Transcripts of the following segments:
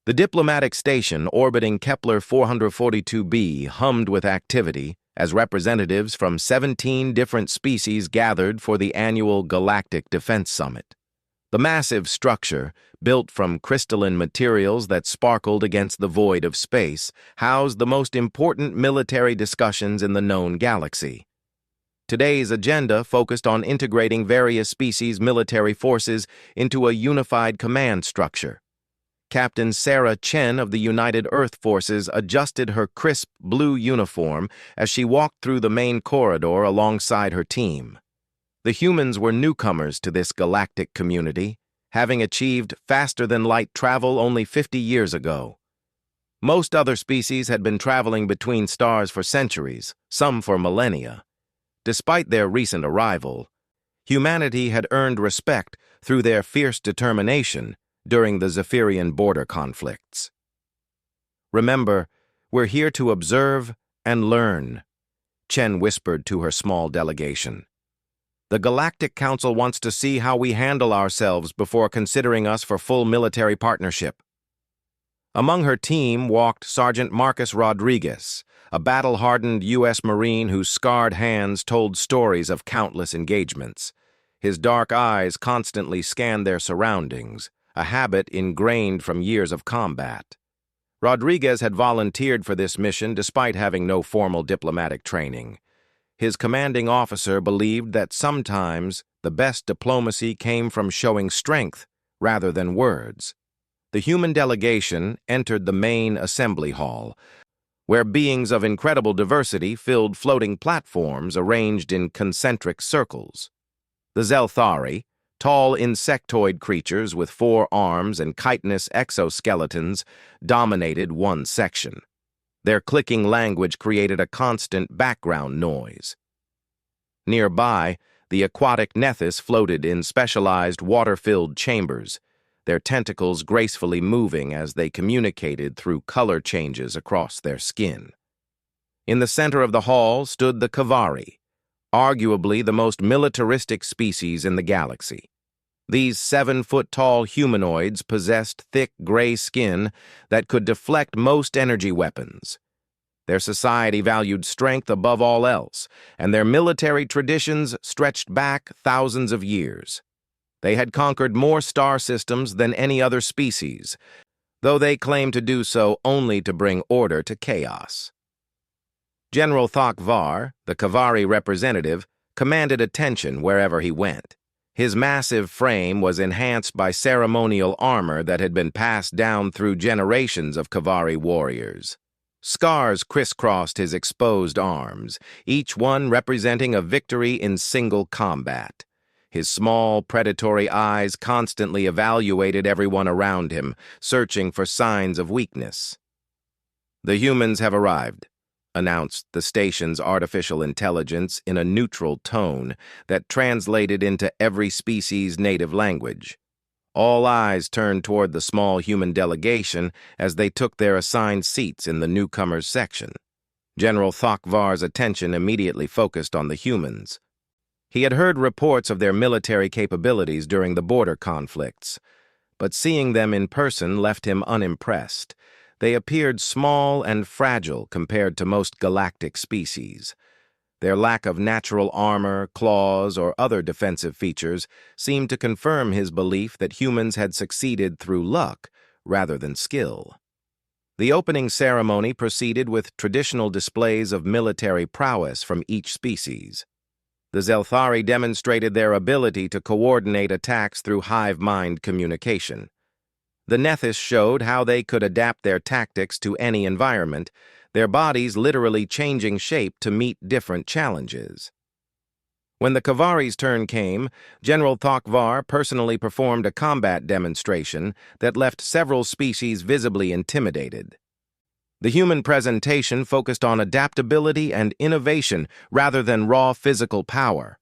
The diplomatic station orbiting Kepler 442b hummed with activity as representatives from 17 different species gathered for the annual Galactic Defense Summit. The massive structure, built from crystalline materials that sparkled against the void of space, housed the most important military discussions in the known galaxy. Today's agenda focused on integrating various species' military forces into a unified command structure. Captain Sarah Chen of the United Earth Forces adjusted her crisp blue uniform as she walked through the main corridor alongside her team. The humans were newcomers to this galactic community, having achieved faster-than-light travel only 50 years ago. Most other species had been traveling between stars for centuries, some for millennia. Despite their recent arrival, humanity had earned respect through their fierce determination during the Zephyrian border conflicts. "Remember, we're here to observe and learn," Chen whispered to her small delegation. "The Galactic Council wants to see how we handle ourselves before considering us for full military partnership." Among her team walked Sergeant Marcus Rodriguez, a battle-hardened U.S. Marine whose scarred hands told stories of countless engagements. His dark eyes constantly scanned their surroundings, a habit ingrained from years of combat. Rodriguez had volunteered for this mission despite having no formal diplomatic training. His commanding officer believed that sometimes the best diplomacy came from showing strength rather than words. The human delegation entered the main assembly hall, where beings of incredible diversity filled floating platforms arranged in concentric circles. The Zelthari, tall insectoid creatures with 4 arms and chitinous exoskeletons, dominated one section. Their clicking language created a constant background noise. Nearby, the aquatic Nethys floated in specialized water-filled chambers, their tentacles gracefully moving as they communicated through color changes across their skin. In the center of the hall stood the Kavari, arguably the most militaristic species in the galaxy. These 7-foot-tall humanoids possessed thick gray skin that could deflect most energy weapons. Their society valued strength above all else, and their military traditions stretched back thousands of years. They had conquered more star systems than any other species, though they claimed to do so only to bring order to chaos. General Thok Var, the Kavari representative, commanded attention wherever he went. His massive frame was enhanced by ceremonial armor that had been passed down through generations of Kavari warriors. Scars crisscrossed his exposed arms, each one representing a victory in single combat. His small, predatory eyes constantly evaluated everyone around him, searching for signs of weakness. "The humans have arrived," announced the station's artificial intelligence in a neutral tone that translated into every species' native language. All eyes turned toward the small human delegation as they took their assigned seats in the newcomers' section. General Thok Var's attention immediately focused on the humans. He had heard reports of their military capabilities during the border conflicts, but seeing them in person left him unimpressed. They appeared small and fragile compared to most galactic species. Their lack of natural armor, claws, or other defensive features seemed to confirm his belief that humans had succeeded through luck rather than skill. The opening ceremony proceeded with traditional displays of military prowess from each species. The Zelthari demonstrated their ability to coordinate attacks through hive-mind communication. The Nethys showed how they could adapt their tactics to any environment, their bodies literally changing shape to meet different challenges. When the Kavari's turn came, General Thok Var personally performed a combat demonstration that left several species visibly intimidated. The human presentation focused on adaptability and innovation rather than raw physical power.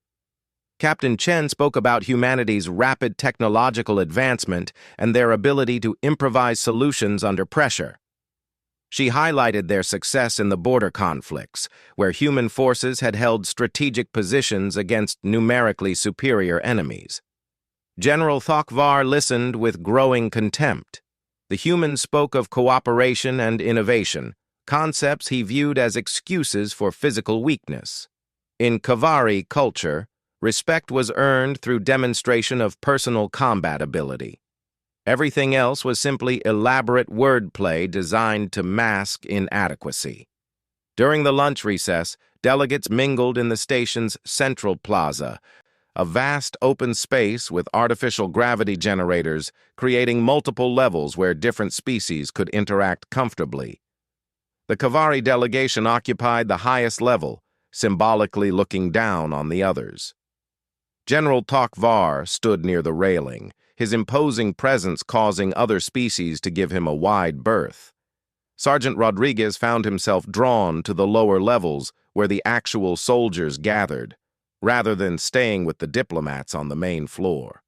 Captain Chen spoke about humanity's rapid technological advancement and their ability to improvise solutions under pressure. She highlighted their success in the border conflicts, where human forces had held strategic positions against numerically superior enemies. General Thok Var listened with growing contempt. The human spoke of cooperation and innovation, concepts he viewed as excuses for physical weakness. In Kavari culture, respect was earned through demonstration of personal combat ability. Everything else was simply elaborate wordplay designed to mask inadequacy. During the lunch recess, delegates mingled in the station's central plaza, a vast open space with artificial gravity generators creating multiple levels where different species could interact comfortably. The Kavari delegation occupied the highest level, symbolically looking down on the others. General Tokvar stood near the railing, his imposing presence causing other species to give him a wide berth. Sergeant Rodriguez found himself drawn to the lower levels where the actual soldiers gathered, rather than staying with the diplomats on the main floor.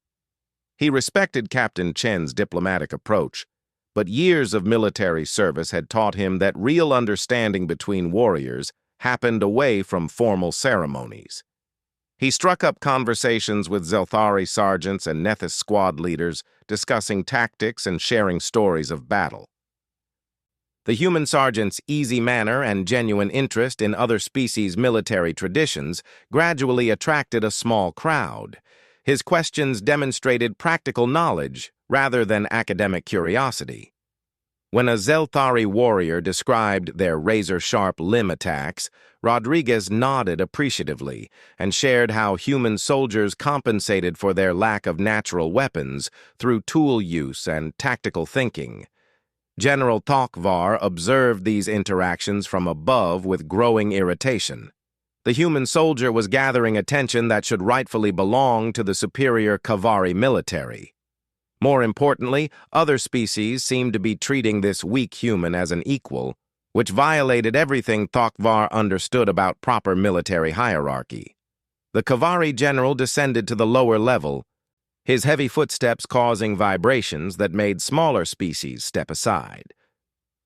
He respected Captain Chen's diplomatic approach, but years of military service had taught him that real understanding between warriors happened away from formal ceremonies. He struck up conversations with Zelthari sergeants and Nethys squad leaders, discussing tactics and sharing stories of battle. The human sergeant's easy manner and genuine interest in other species' military traditions gradually attracted a small crowd. His questions demonstrated practical knowledge rather than academic curiosity. When a Zelthari warrior described their razor-sharp limb attacks, Rodriguez nodded appreciatively and shared how human soldiers compensated for their lack of natural weapons through tool use and tactical thinking. General Tokvar observed these interactions from above with growing irritation. The human soldier was gathering attention that should rightfully belong to the superior Kavari military. More importantly, other species seemed to be treating this weak human as an equal, which violated everything Tokvar understood about proper military hierarchy. The Kavari general descended to the lower level, his heavy footsteps causing vibrations that made smaller species step aside.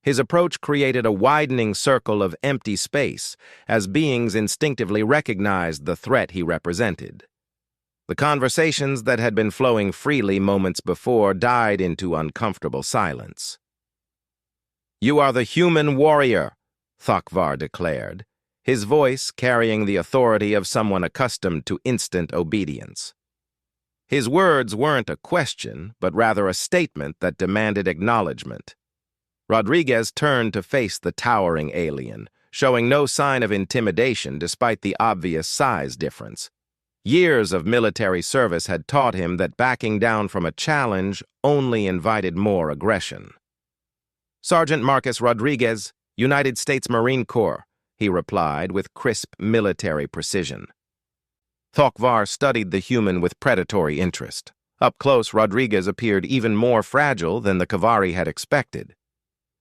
His approach created a widening circle of empty space as beings instinctively recognized the threat he represented. The conversations that had been flowing freely moments before died into uncomfortable silence. "You are the human warrior," Tokvar declared, his voice carrying the authority of someone accustomed to instant obedience. His words weren't a question, but rather a statement that demanded acknowledgement. Rodriguez turned to face the towering alien, showing no sign of intimidation despite the obvious size difference. Years of military service had taught him that backing down from a challenge only invited more aggression. "Sergeant Marcus Rodriguez, United States Marine Corps," he replied with crisp military precision. Tokvar studied the human with predatory interest. Up close, Rodriguez appeared even more fragile than the Kavari had expected.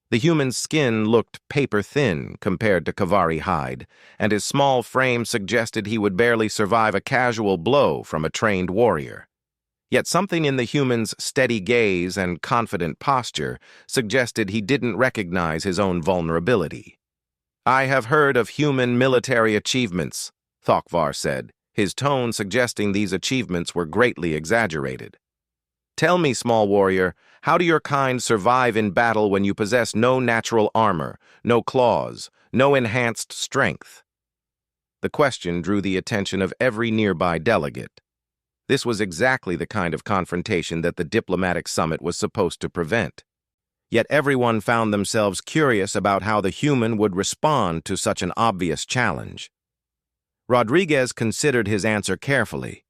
The human's skin looked paper-thin compared to Kavari hide, and his small frame suggested he would barely survive a casual blow from a trained warrior. Yet something in the human's steady gaze and confident posture suggested he didn't recognize his own vulnerability. "I have heard of human military achievements," Tokvar said, his tone suggesting these achievements were greatly exaggerated. "Tell me, small warrior, how do your kind survive in battle when you possess no natural armor, no claws, no enhanced strength?" The question drew the attention of every nearby delegate. This was exactly the kind of confrontation that the diplomatic summit was supposed to prevent. Yet everyone found themselves curious about how the human would respond to such an obvious challenge. Rodriguez considered his answer carefully.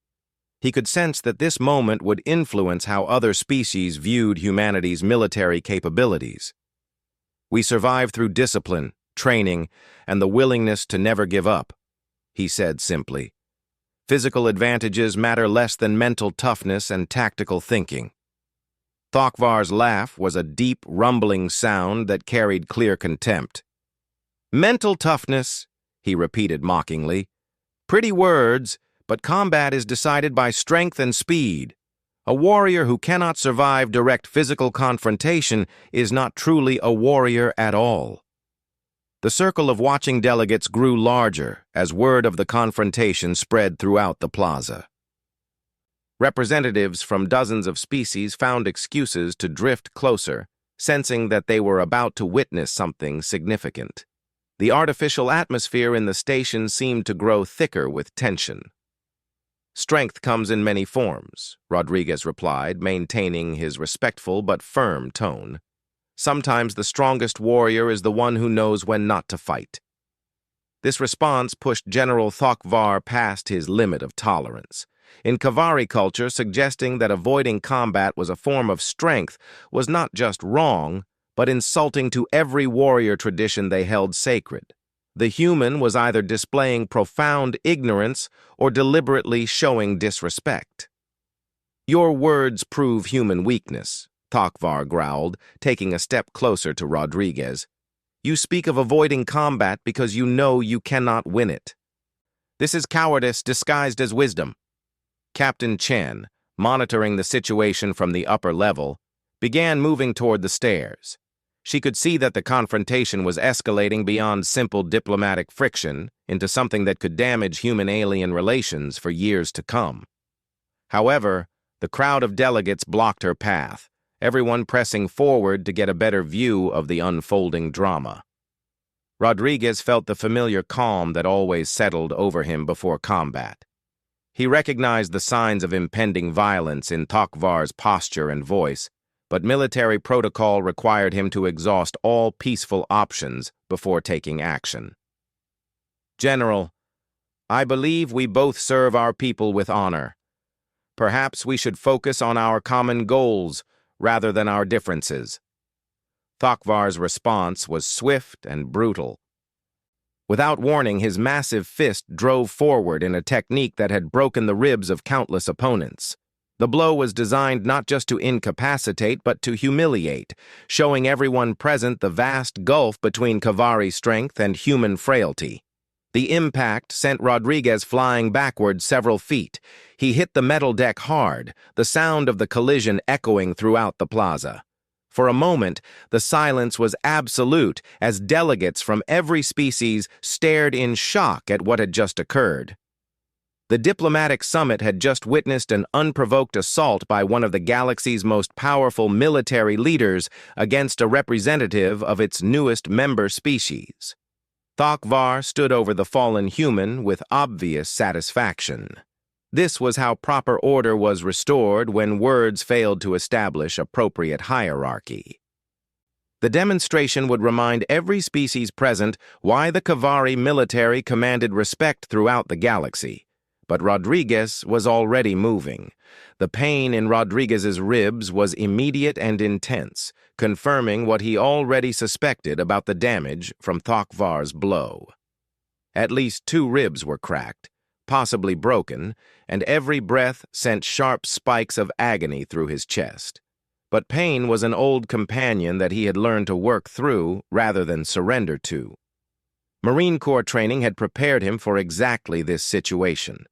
He could sense that this moment would influence how other species viewed humanity's military capabilities. "We survive through discipline, training, and the willingness to never give up," he said simply. "Physical advantages matter less than mental toughness and tactical thinking." Tokvar's laugh was a deep, rumbling sound that carried clear contempt. "Mental toughness," he repeated mockingly. "Pretty words, but combat is decided by strength and speed. A warrior who cannot survive direct physical confrontation is not truly a warrior at all." The circle of watching delegates grew larger as word of the confrontation spread throughout the plaza. Representatives from dozens of species found excuses to drift closer, sensing that they were about to witness something significant. The artificial atmosphere in the station seemed to grow thicker with tension. "Strength comes in many forms," Rodriguez replied, maintaining his respectful but firm tone. "Sometimes the strongest warrior is the one who knows when not to fight." This response pushed General Thokvar past his limit of tolerance. In Kavari culture, suggesting that avoiding combat was a form of strength was not just wrong, but insulting to every warrior tradition they held sacred. The human was either displaying profound ignorance or deliberately showing disrespect. "Your words prove human weakness," Thokvar growled, taking a step closer to Rodriguez. "You speak of avoiding combat because you know you cannot win it. This is cowardice disguised as wisdom." Captain Chen, monitoring the situation from the upper level, began moving toward the stairs. She could see that the confrontation was escalating beyond simple diplomatic friction into something that could damage human-alien relations for years to come. However, the crowd of delegates blocked her path, everyone pressing forward to get a better view of the unfolding drama. Rodriguez felt the familiar calm that always settled over him before combat. He recognized the signs of impending violence in Thokvar's posture and voice, but military protocol required him to exhaust all peaceful options before taking action. "General, I believe we both serve our people with honor. Perhaps we should focus on our common goals rather than our differences." Thokvar's response was swift and brutal. Without warning, his massive fist drove forward in a technique that had broken the ribs of countless opponents. The blow was designed not just to incapacitate, but to humiliate, showing everyone present the vast gulf between Kavari strength and human frailty. The impact sent Rodriguez flying backward several feet. He hit the metal deck hard, the sound of the collision echoing throughout the plaza. For a moment, the silence was absolute as delegates from every species stared in shock at what had just occurred. The diplomatic summit had just witnessed an unprovoked assault by one of the galaxy's most powerful military leaders against a representative of its newest member species. Thokvar stood over the fallen human with obvious satisfaction. This was how proper order was restored when words failed to establish appropriate hierarchy. The demonstration would remind every species present why the Kavari military commanded respect throughout the galaxy. But Rodriguez was already moving. The pain in Rodriguez's ribs was immediate and intense, confirming what he already suspected about the damage from Thokvar's blow. At least 2 ribs were cracked, possibly broken, and every breath sent sharp spikes of agony through his chest. But pain was an old companion that he had learned to work through rather than surrender to. Marine Corps training had prepared him for exactly this situation.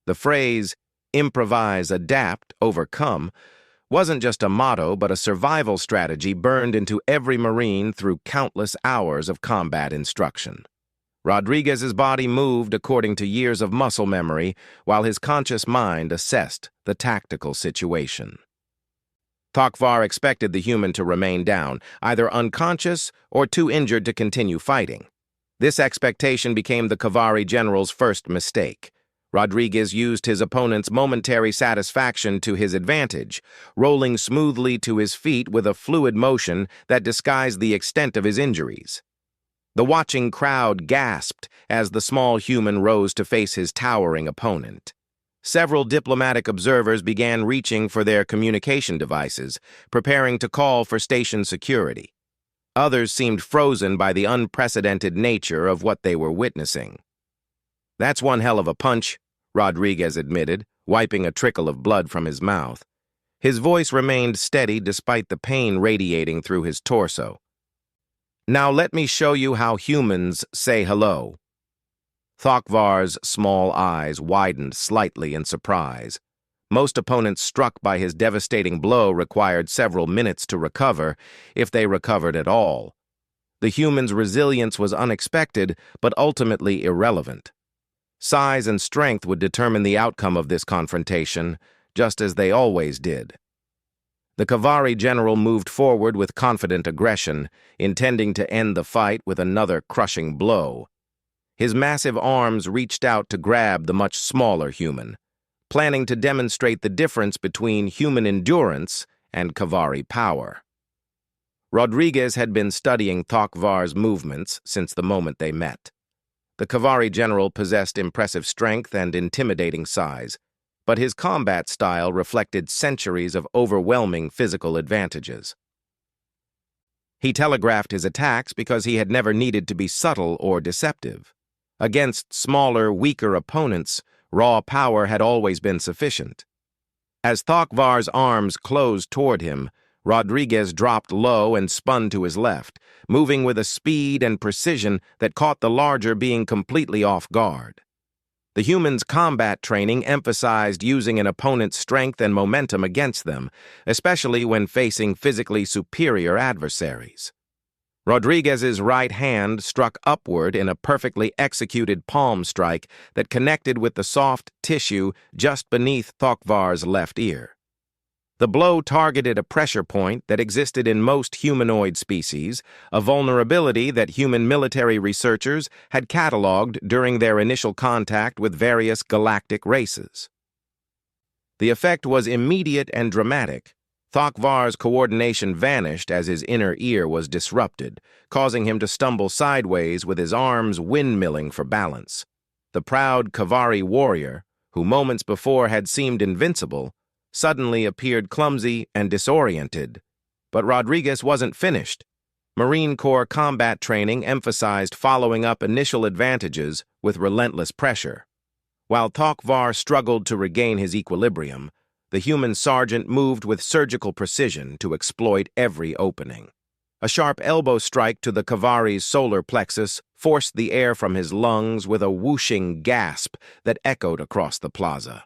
The phrase, improvise, adapt, overcome, wasn't just a motto but a survival strategy burned into every Marine through countless hours of combat instruction. Rodriguez's body moved according to years of muscle memory, while his conscious mind assessed the tactical situation. Thokvar expected the human to remain down, either unconscious or too injured to continue fighting. This expectation became the Kavari general's first mistake. Rodriguez used his opponent's momentary satisfaction to his advantage, rolling smoothly to his feet with a fluid motion that disguised the extent of his injuries. The watching crowd gasped as the small human rose to face his towering opponent. Several diplomatic observers began reaching for their communication devices, preparing to call for station security. Others seemed frozen by the unprecedented nature of what they were witnessing. "That's one hell of a punch," Rodriguez admitted, wiping a trickle of blood from his mouth. His voice remained steady despite the pain radiating through his torso. "Now let me show you how humans say hello." Thokvar's small eyes widened slightly in surprise. Most opponents struck by his devastating blow required several minutes to recover, if they recovered at all. The human's resilience was unexpected, but ultimately irrelevant. Size and strength would determine the outcome of this confrontation, just as they always did. The Kavari general moved forward with confident aggression, intending to end the fight with another crushing blow. His massive arms reached out to grab the much smaller human, planning to demonstrate the difference between human endurance and Kavari power. Rodriguez had been studying Thokvar's movements since the moment they met. The Kavari general possessed impressive strength and intimidating size, but his combat style reflected centuries of overwhelming physical advantages. He telegraphed his attacks because he had never needed to be subtle or deceptive. Against smaller, weaker opponents, raw power had always been sufficient. As Thokvar's arms closed toward him, Rodriguez dropped low and spun to his left, moving with a speed and precision that caught the larger being completely off guard. The human's combat training emphasized using an opponent's strength and momentum against them, especially when facing physically superior adversaries. Rodriguez's right hand struck upward in a perfectly executed palm strike that connected with the soft tissue just beneath Thokvar's left ear. The blow targeted a pressure point that existed in most humanoid species, a vulnerability that human military researchers had cataloged during their initial contact with various galactic races. The effect was immediate and dramatic. Thokvar's coordination vanished as his inner ear was disrupted, causing him to stumble sideways with his arms windmilling for balance. The proud Kavari warrior, who moments before had seemed invincible, suddenly appeared clumsy and disoriented. But Rodriguez wasn't finished. Marine Corps combat training emphasized following up initial advantages with relentless pressure. While Thokvar struggled to regain his equilibrium, the human sergeant moved with surgical precision to exploit every opening. A sharp elbow strike to the Kavari's solar plexus forced the air from his lungs with a whooshing gasp that echoed across the plaza.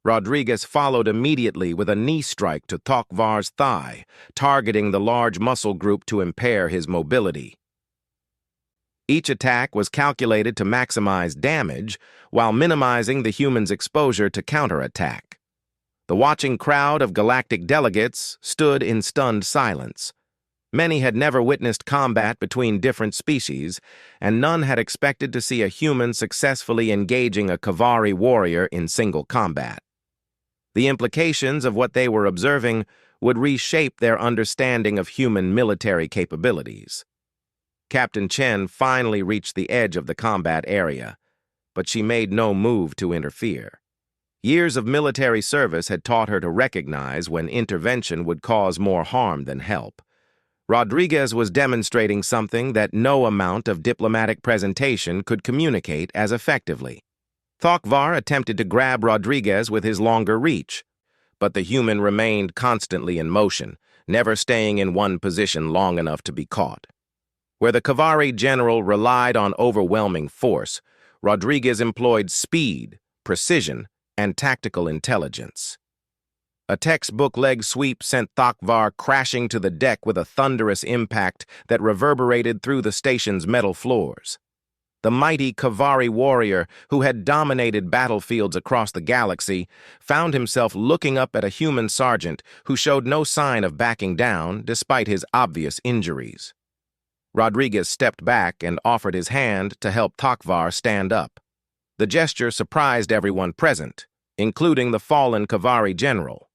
Rodriguez followed immediately with a knee strike to Thokvar's thigh, targeting the large muscle group to impair his mobility. Each attack was calculated to maximize damage while minimizing the human's exposure to counterattack. The watching crowd of galactic delegates stood in stunned silence. Many had never witnessed combat between different species, and none had expected to see a human successfully engaging a Kavari warrior in single combat. The implications of what they were observing would reshape their understanding of human military capabilities. Captain Chen finally reached the edge of the combat area, but she made no move to interfere. Years of military service had taught her to recognize when intervention would cause more harm than help. Rodriguez was demonstrating something that no amount of diplomatic presentation could communicate as effectively. Thokvar attempted to grab Rodriguez with his longer reach, but the human remained constantly in motion, never staying in one position long enough to be caught. Where the Kavari general relied on overwhelming force, Rodriguez employed speed, precision, and tactical intelligence. A textbook leg sweep sent Thokvar crashing to the deck with a thunderous impact that reverberated through the station's metal floors. The mighty Kavari warrior, who had dominated battlefields across the galaxy, found himself looking up at a human sergeant who showed no sign of backing down despite his obvious injuries. Rodriguez stepped back and offered his hand to help Thokvar stand up. The gesture surprised everyone present, including the fallen Kavari general.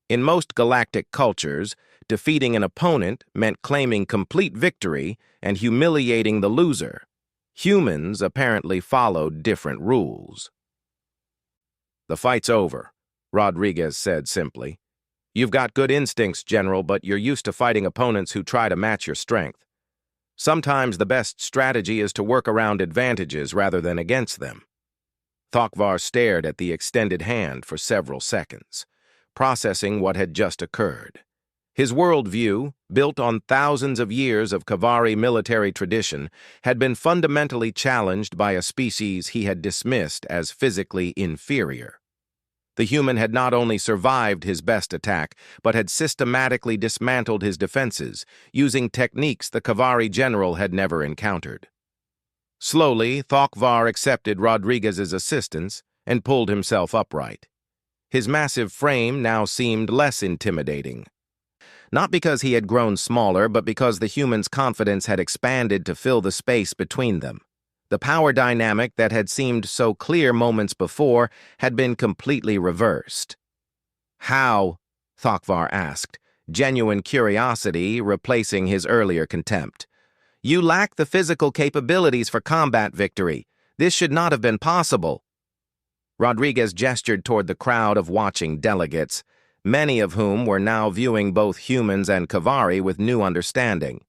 In most galactic cultures, defeating an opponent meant claiming complete victory and humiliating the loser. Humans apparently followed different rules. "The fight's over," Rodriguez said simply. "You've got good instincts, General, but you're used to fighting opponents who try to match your strength. Sometimes the best strategy is to work around advantages rather than against them." Thokvar stared at the extended hand for several seconds, processing what had just occurred. His worldview, built on thousands of years of Kavari military tradition, had been fundamentally challenged by a species he had dismissed as physically inferior. The human had not only survived his best attack, but had systematically dismantled his defenses, using techniques the Kavari general had never encountered. Slowly, Thokvar accepted Rodriguez's assistance and pulled himself upright. His massive frame now seemed less intimidating. not because he had grown smaller, but because the human's confidence had expanded to fill the space between them. The power dynamic that had seemed so clear moments before had been completely reversed. How? Thokvar asked, genuine curiosity replacing his earlier contempt. You lack the physical capabilities for combat victory. This should not have been possible. Rodriguez gestured toward the crowd of watching delegates, many of whom were now viewing both humans and Kavari with new understanding.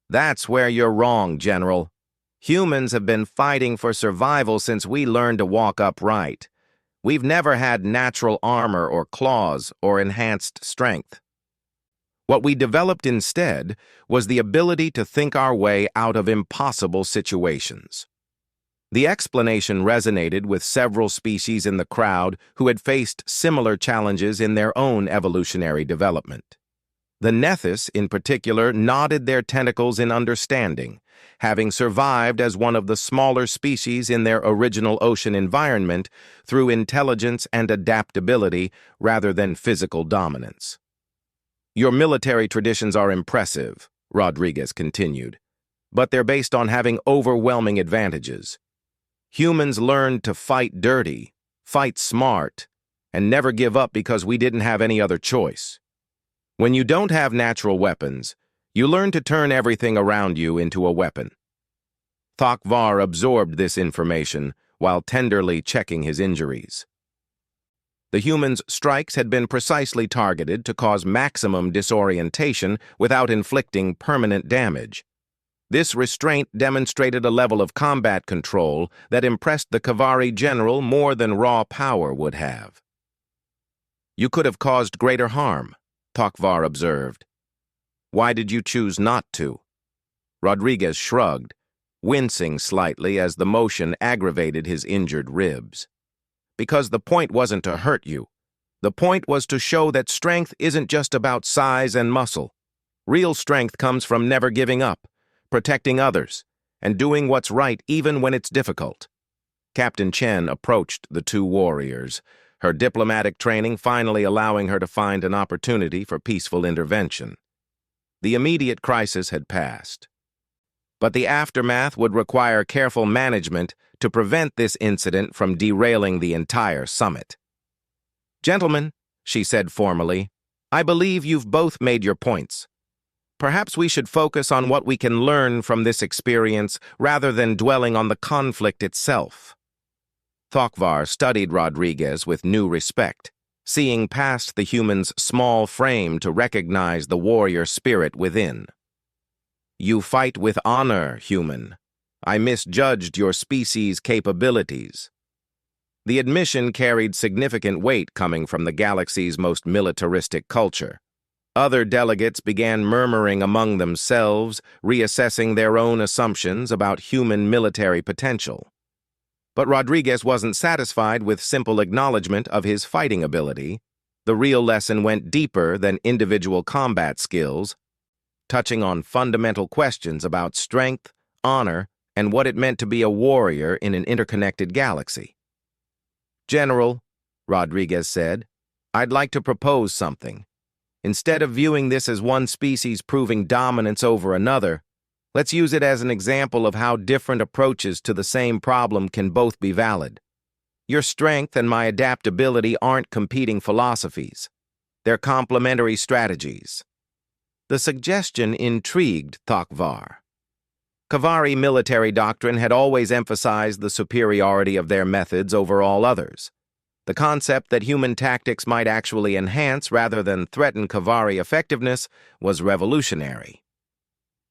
That's where you're wrong, General. Humans have been fighting for survival since we learned to walk upright. We've never had natural armor or claws or enhanced strength. What we developed instead was the ability to think our way out of impossible situations. The explanation resonated with several species in the crowd who had faced similar challenges in their own evolutionary development. The Nethys, in particular, nodded their tentacles in understanding, having survived as one of the smaller species in their original ocean environment through intelligence and adaptability rather than physical dominance. Your military traditions are impressive, Rodriguez continued, but they're based on having overwhelming advantages. Humans learned to fight dirty, fight smart, and never give up because we didn't have any other choice. When you don't have natural weapons, you learn to turn everything around you into a weapon. Thokvar absorbed this information while tenderly checking his injuries. The human's strikes had been precisely targeted to cause maximum disorientation without inflicting permanent damage. This restraint demonstrated a level of combat control that impressed the Kavari general more than raw power would have. You could have caused greater harm, Thokvar observed. Why did you choose not to? Rodriguez shrugged, wincing slightly as the motion aggravated his injured ribs. Because the point wasn't to hurt you. The point was to show that strength isn't just about size and muscle. Real strength comes from never giving up, protecting others, and doing what's right even when it's difficult. Captain Chen approached the two warriors, her diplomatic training finally allowing her to find an opportunity for peaceful intervention. The immediate crisis had passed, but the aftermath would require careful management to prevent this incident from derailing the entire summit. Gentlemen, she said formally, I believe you've both made your points. Perhaps we should focus on what we can learn from this experience rather than dwelling on the conflict itself. Thokvar studied Rodriguez with new respect, seeing past the human's small frame to recognize the warrior spirit within. You fight with honor, human. I misjudged your species' capabilities. The admission carried significant weight coming from the galaxy's most militaristic culture. Other delegates began murmuring among themselves, reassessing their own assumptions about human military potential. But Rodriguez wasn't satisfied with simple acknowledgement of his fighting ability. The real lesson went deeper than individual combat skills, touching on fundamental questions about strength, honor, and what it meant to be a warrior in an interconnected galaxy. General, Rodriguez said, I'd like to propose something. Instead of viewing this as one species proving dominance over another, let's use it as an example of how different approaches to the same problem can both be valid. Your strength and my adaptability aren't competing philosophies. They're complementary strategies. The suggestion intrigued Thokvar. Kavari military doctrine had always emphasized the superiority of their methods over all others. The concept that human tactics might actually enhance rather than threaten Kavari effectiveness was revolutionary.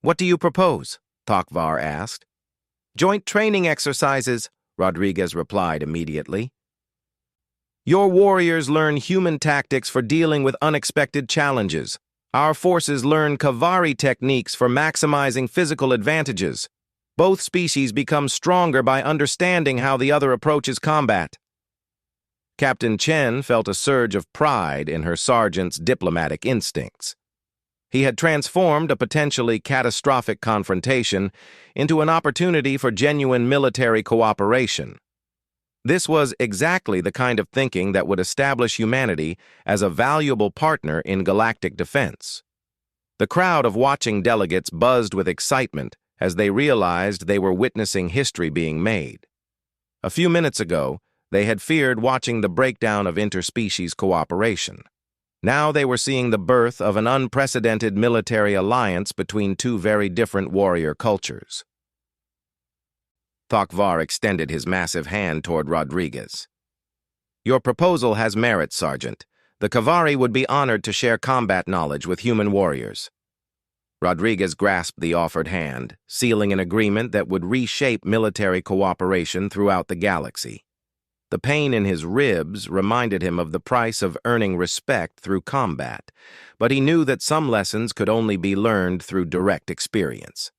What do you propose? Thokvar asked. Joint training exercises, Rodriguez replied immediately. Your warriors learn human tactics for dealing with unexpected challenges. Our forces learn Kavari techniques for maximizing physical advantages. Both species become stronger by understanding how the other approaches combat. Captain Chen felt a surge of pride in her sergeant's diplomatic instincts. He had transformed a potentially catastrophic confrontation into an opportunity for genuine military cooperation. This was exactly the kind of thinking that would establish humanity as a valuable partner in galactic defense. The crowd of watching delegates buzzed with excitement as they realized they were witnessing history being made. A few minutes ago, they had feared watching the breakdown of interspecies cooperation. Now they were seeing the birth of an unprecedented military alliance between two very different warrior cultures. Thakvar extended his massive hand toward Rodriguez. "Your proposal has merit, Sergeant. The Kavari would be honored to share combat knowledge with human warriors." Rodriguez grasped the offered hand, sealing an agreement that would reshape military cooperation throughout the galaxy. The pain in his ribs reminded him of the price of earning respect through combat, but he knew that some lessons could only be learned through direct experience.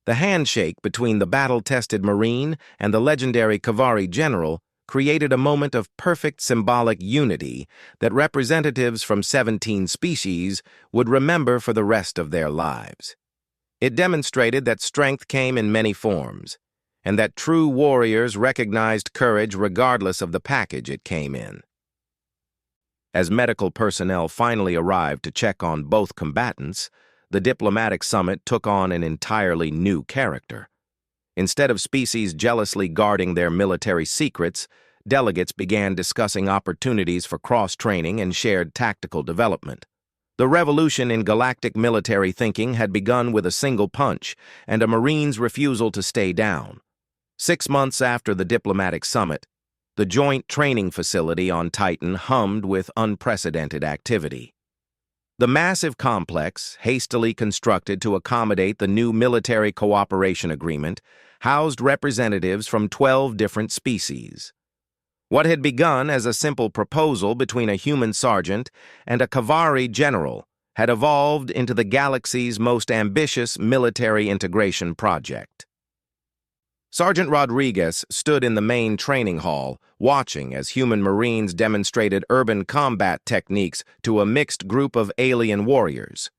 The handshake between the battle-tested Marine and the legendary Kavari general created a moment of perfect symbolic unity that representatives from 17 species would remember for the rest of their lives. It demonstrated that strength came in many forms, and that true warriors recognized courage regardless of the package it came in. As medical personnel finally arrived to check on both combatants, the diplomatic summit took on an entirely new character. Instead of species jealously guarding their military secrets, delegates began discussing opportunities for cross-training and shared tactical development. The revolution in galactic military thinking had begun with a single punch and a Marine's refusal to stay down. 6 months after the diplomatic summit, the joint training facility on Titan hummed with unprecedented activity. The massive complex, hastily constructed to accommodate the new military cooperation agreement, housed representatives from 12 different species. What had begun as a simple proposal between a human sergeant and a Kavari general had evolved into the galaxy's most ambitious military integration project. Sergeant Rodriguez stood in the main training hall, watching as human Marines demonstrated urban combat techniques to a mixed group of alien warriors.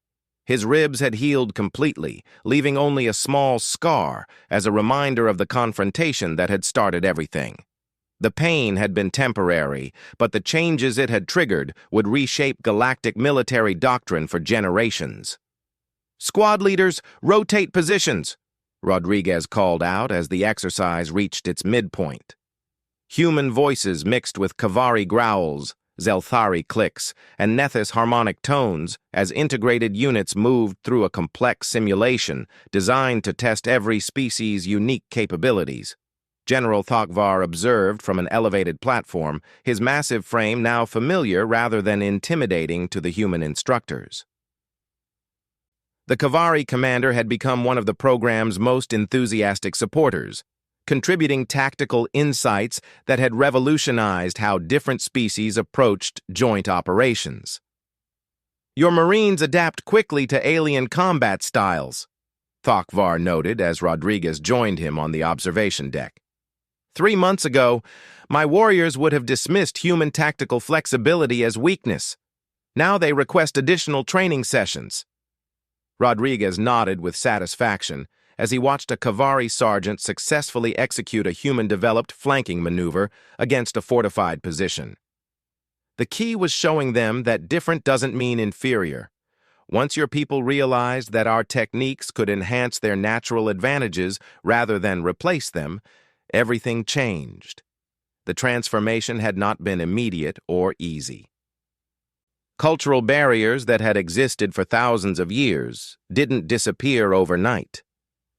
His ribs had healed completely, leaving only a small scar as a reminder of the confrontation that had started everything. The pain had been temporary, but the changes it had triggered would reshape galactic military doctrine for generations. "Squad leaders, rotate positions," Rodriguez called out as the exercise reached its midpoint. Human voices mixed with Kavari growls, Zelthari clicks, and Nethys harmonic tones as integrated units moved through a complex simulation designed to test every species' unique capabilities. General Thakvar observed from an elevated platform, his massive frame now familiar rather than intimidating to the human instructors. The Kavari commander had become one of the program's most enthusiastic supporters, contributing tactical insights that had revolutionized how different species approached joint operations. "Your Marines adapt quickly to alien combat styles," Thakvar noted as Rodriguez joined him on the observation deck. 3 months ago, my warriors would have dismissed human tactical flexibility as weakness. Now they request additional training sessions." Rodriguez nodded with satisfaction as he watched a Kavari sergeant successfully execute a human-developed flanking maneuver against a fortified position. The key was showing them that different doesn't mean inferior. Once your people realized that our techniques could enhance their natural advantages rather than replace them, everything changed. The transformation had not been immediate or easy. Cultural barriers that had existed for thousands of years didn't disappear overnight.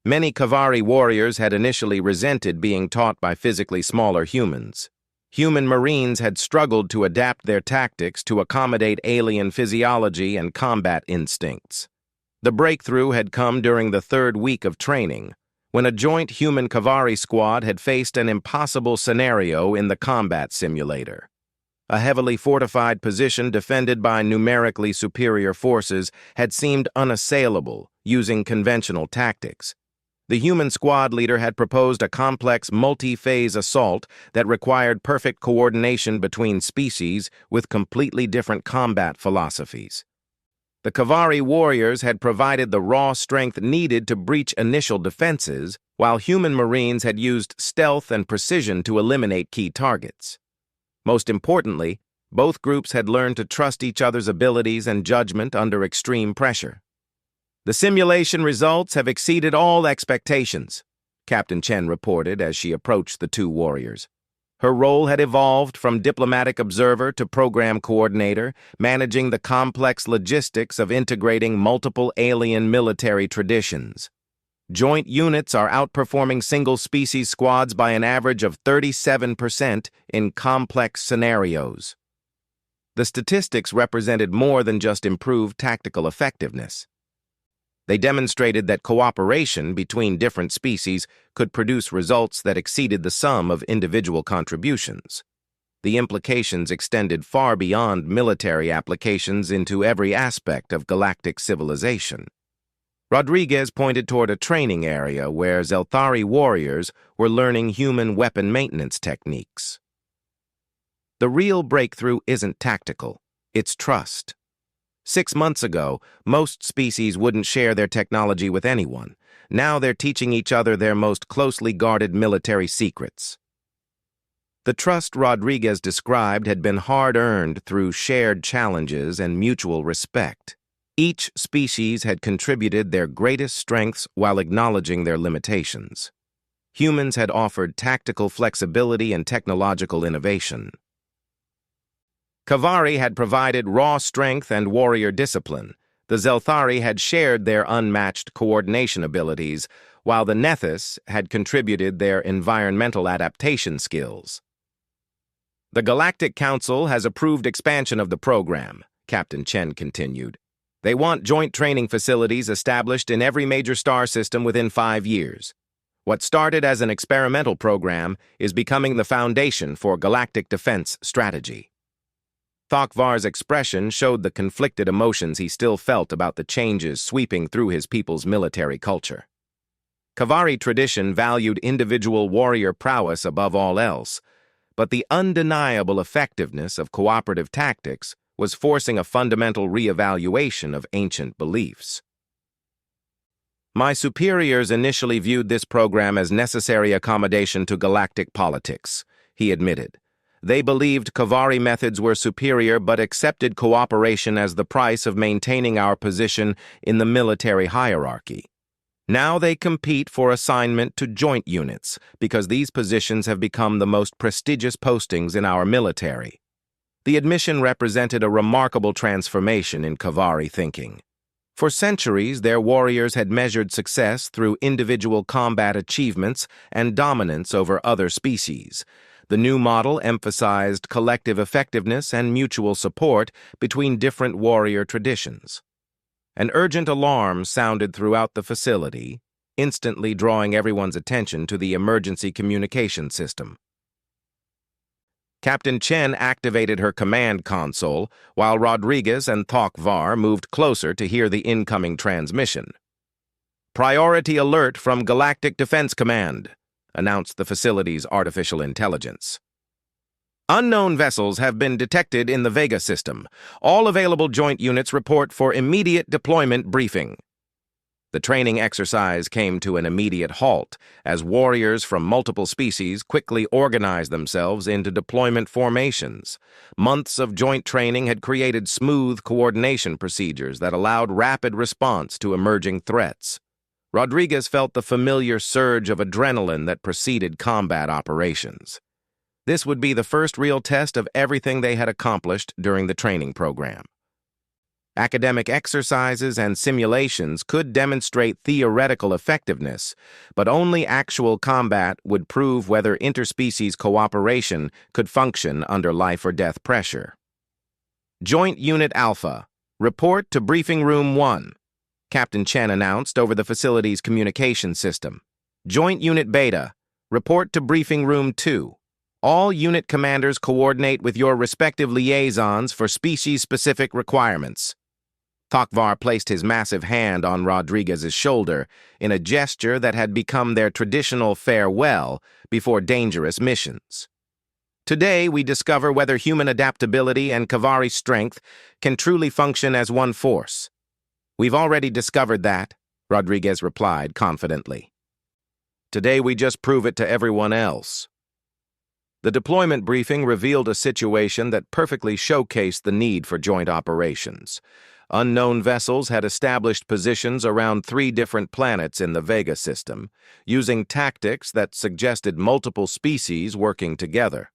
Many Kavari warriors had initially resented being taught by physically smaller humans. Human Marines had struggled to adapt their tactics to accommodate alien physiology and combat instincts. The breakthrough had come during the 3rd week of training, when a joint human Kavari squad had faced an impossible scenario in the combat simulator. A heavily fortified position defended by numerically superior forces had seemed unassailable using conventional tactics. The human squad leader had proposed a complex multi-phase assault that required perfect coordination between species with completely different combat philosophies. The Kavari warriors had provided the raw strength needed to breach initial defenses, while human Marines had used stealth and precision to eliminate key targets. Most importantly, both groups had learned to trust each other's abilities and judgment under extreme pressure. "The simulation results have exceeded all expectations," Captain Chen reported as she approached the two warriors. Her role had evolved from diplomatic observer to program coordinator, managing the complex logistics of integrating multiple alien military traditions. Joint units are outperforming single-species squads by an average of 37% in complex scenarios. The statistics represented more than just improved tactical effectiveness. They demonstrated that cooperation between different species could produce results that exceeded the sum of individual contributions. The implications extended far beyond military applications into every aspect of galactic civilization. Rodriguez pointed toward a training area where Zelthari warriors were learning human weapon maintenance techniques. The real breakthrough isn't tactical, it's trust. 6 months ago, most species wouldn't share their technology with anyone. Now they're teaching each other their most closely guarded military secrets. The trust Rodriguez described had been hard-earned through shared challenges and mutual respect. Each species had contributed their greatest strengths while acknowledging their limitations. Humans had offered tactical flexibility and technological innovation. Kavari had provided raw strength and warrior discipline. The Zelthari had shared their unmatched coordination abilities, while the Nethys had contributed their environmental adaptation skills. "The Galactic Council has approved expansion of the program," Captain Chen continued. "They want joint training facilities established in every major star system within 5 years. What started as an experimental program is becoming the foundation for galactic defense strategy." Thokvar's expression showed the conflicted emotions he still felt about the changes sweeping through his people's military culture. Kavari tradition valued individual warrior prowess above all else, but the undeniable effectiveness of cooperative tactics was forcing a fundamental reevaluation of ancient beliefs. "My superiors initially viewed this program as necessary accommodation to galactic politics," he admitted. "They believed Kavari methods were superior but accepted cooperation as the price of maintaining our position in the military hierarchy. Now they compete for assignment to joint units because these positions have become the most prestigious postings in our military." The admission represented a remarkable transformation in Kavari thinking. For centuries, their warriors had measured success through individual combat achievements and dominance over other species. The new model emphasized collective effectiveness and mutual support between different warrior traditions. An urgent alarm sounded throughout the facility, instantly drawing everyone's attention to the emergency communication system. Captain Chen activated her command console, while Rodriguez and Thokvar moved closer to hear the incoming transmission. "Priority alert from Galactic Defense Command," announced the facility's artificial intelligence. "Unknown vessels have been detected in the Vega system. All available joint units report for immediate deployment briefing." The training exercise came to an immediate halt as warriors from multiple species quickly organized themselves into deployment formations. Months of joint training had created smooth coordination procedures that allowed rapid response to emerging threats. Rodriguez felt the familiar surge of adrenaline that preceded combat operations. This would be the first real test of everything they had accomplished during the training program. Academic exercises and simulations could demonstrate theoretical effectiveness, but only actual combat would prove whether interspecies cooperation could function under life-or-death pressure. "Joint Unit Alpha, report to Briefing Room 1. Captain Chen announced over the facility's communication system. "Joint Unit Beta, report to Briefing Room 2. All unit commanders coordinate with your respective liaisons for species-specific requirements." Thokvar placed his massive hand on Rodriguez's shoulder in a gesture that had become their traditional farewell before dangerous missions. Today, we discover whether human adaptability and Kavari's strength can truly function as one force. We've already discovered that, Rodriguez replied confidently. Today, we just prove it to everyone else. The deployment briefing revealed a situation that perfectly showcased the need for joint operations. Unknown vessels had established positions around 3 different planets in the Vega system, using tactics that suggested multiple species working together.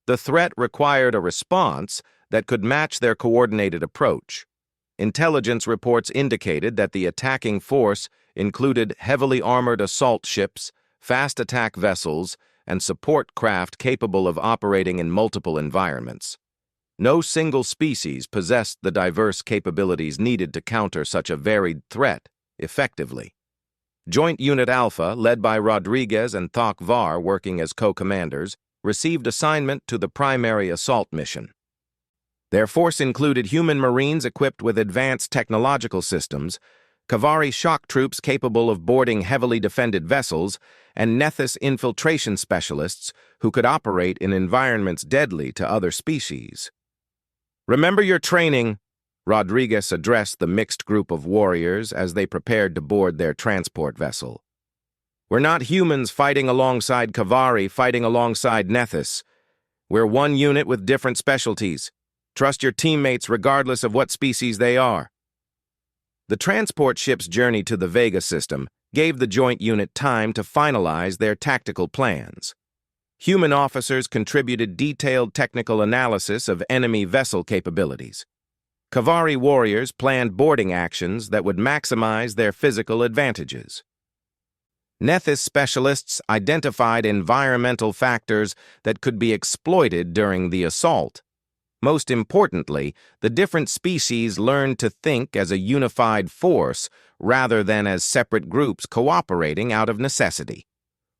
The threat required a response that could match their coordinated approach. Intelligence reports indicated that the attacking force included heavily armored assault ships, fast attack vessels, and support craft capable of operating in multiple environments. No single species possessed the diverse capabilities needed to counter such a varied threat effectively. Joint Unit Alpha, led by Rodriguez and Thok Var working as co-commanders, received assignment to the primary assault mission. Their force included human marines equipped with advanced technological systems, Kavari shock troops capable of boarding heavily defended vessels, and Nethys infiltration specialists who could operate in environments deadly to other species. "Remember your training," Rodriguez addressed the mixed group of warriors as they prepared to board their transport vessel. "We're not humans fighting alongside Kavari, fighting alongside Nethys. We're one unit with different specialties. Trust your teammates regardless of what species they are." The transport ship's journey to the Vega system gave the joint unit time to finalize their tactical plans. Human officers contributed detailed technical analysis of enemy vessel capabilities. Kavari warriors planned boarding actions that would maximize their physical advantages. Nethys specialists identified environmental factors that could be exploited during the assault. Most importantly, the different species learned to think as a unified force rather than as separate groups cooperating out of necessity.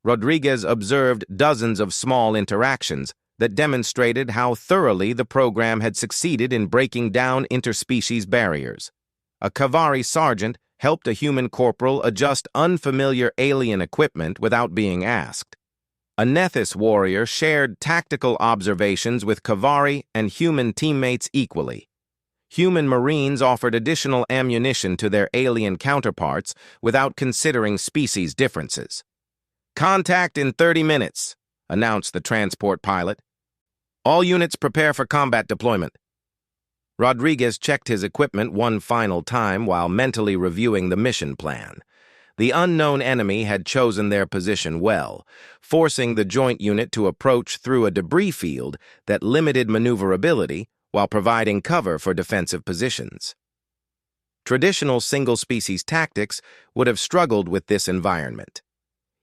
Rodriguez observed dozens of small interactions that demonstrated how thoroughly the program had succeeded in breaking down interspecies barriers. A Kavari sergeant helped a human corporal adjust unfamiliar alien equipment without being asked. A Nethys warrior shared tactical observations with Kavari and human teammates equally. Human marines offered additional ammunition to their alien counterparts without considering species differences. "Contact in 30 minutes, announced the transport pilot. "All units prepare for combat deployment." Rodriguez checked his equipment one final time while mentally reviewing the mission plan. The unknown enemy had chosen their position well, forcing the joint unit to approach through a debris field that limited maneuverability while providing cover for defensive positions. Traditional single-species tactics would have struggled with this environment.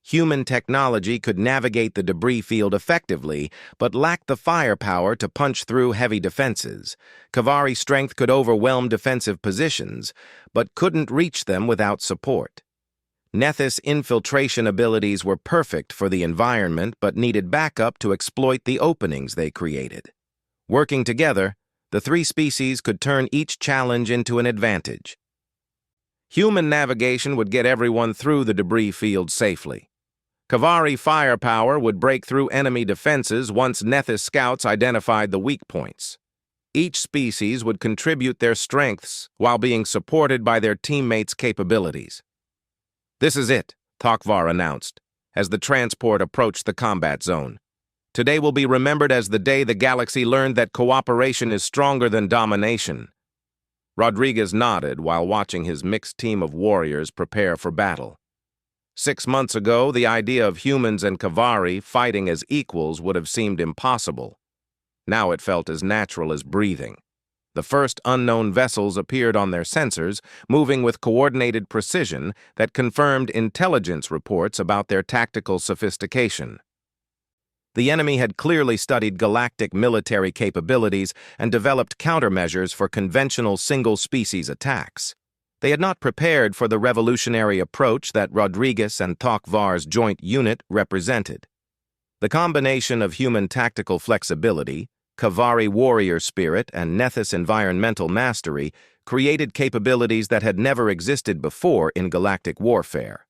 Human technology could navigate the debris field effectively, but lacked the firepower to punch through heavy defenses. Kavari strength could overwhelm defensive positions, but couldn't reach them without support. Nethys infiltration abilities were perfect for the environment, but needed backup to exploit the openings they created. Working together, the 3 species could turn each challenge into an advantage. Human navigation would get everyone through the debris field safely. Kavari firepower would break through enemy defenses once Nethys scouts identified the weak points. Each species would contribute their strengths while being supported by their teammates' capabilities. "This is it," Thok Var announced, as the transport approached the combat zone. "Today will be remembered as the day the galaxy learned that cooperation is stronger than domination." Rodriguez nodded while watching his mixed team of warriors prepare for battle. 6 months ago, the idea of humans and Kavari fighting as equals would have seemed impossible. Now it felt as natural as breathing. The first unknown vessels appeared on their sensors, moving with coordinated precision that confirmed intelligence reports about their tactical sophistication. The enemy had clearly studied galactic military capabilities and developed countermeasures for conventional single-species attacks. They had not prepared for the revolutionary approach that Rodriguez and Thok Var's joint unit represented. The combination of human tactical flexibility, Kavari warrior spirit, and Nethys environmental mastery created capabilities that had never existed before in galactic warfare.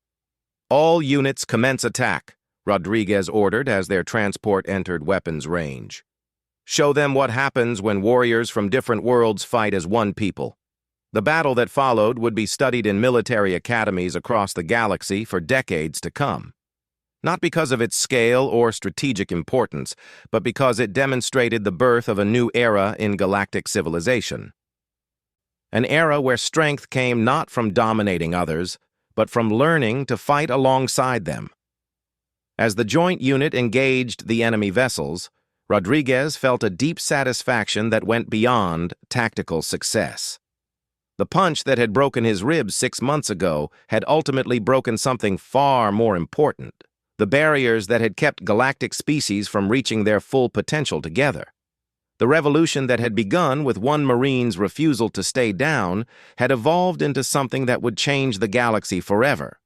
"All units commence attack," Rodriguez ordered as their transport entered weapons range. "Show them what happens when warriors from different worlds fight as one people." The battle that followed would be studied in military academies across the galaxy for decades to come. Not because of its scale or strategic importance, but because it demonstrated the birth of a new era in galactic civilization. An era where strength came not from dominating others, but from learning to fight alongside them. As the joint unit engaged the enemy vessels, Rodriguez felt a deep satisfaction that went beyond tactical success. The punch that had broken his ribs 6 months ago had ultimately broken something far more important: the barriers that had kept galactic species from reaching their full potential together. The revolution that had begun with one Marine's refusal to stay down had evolved into something that would change the galaxy forever.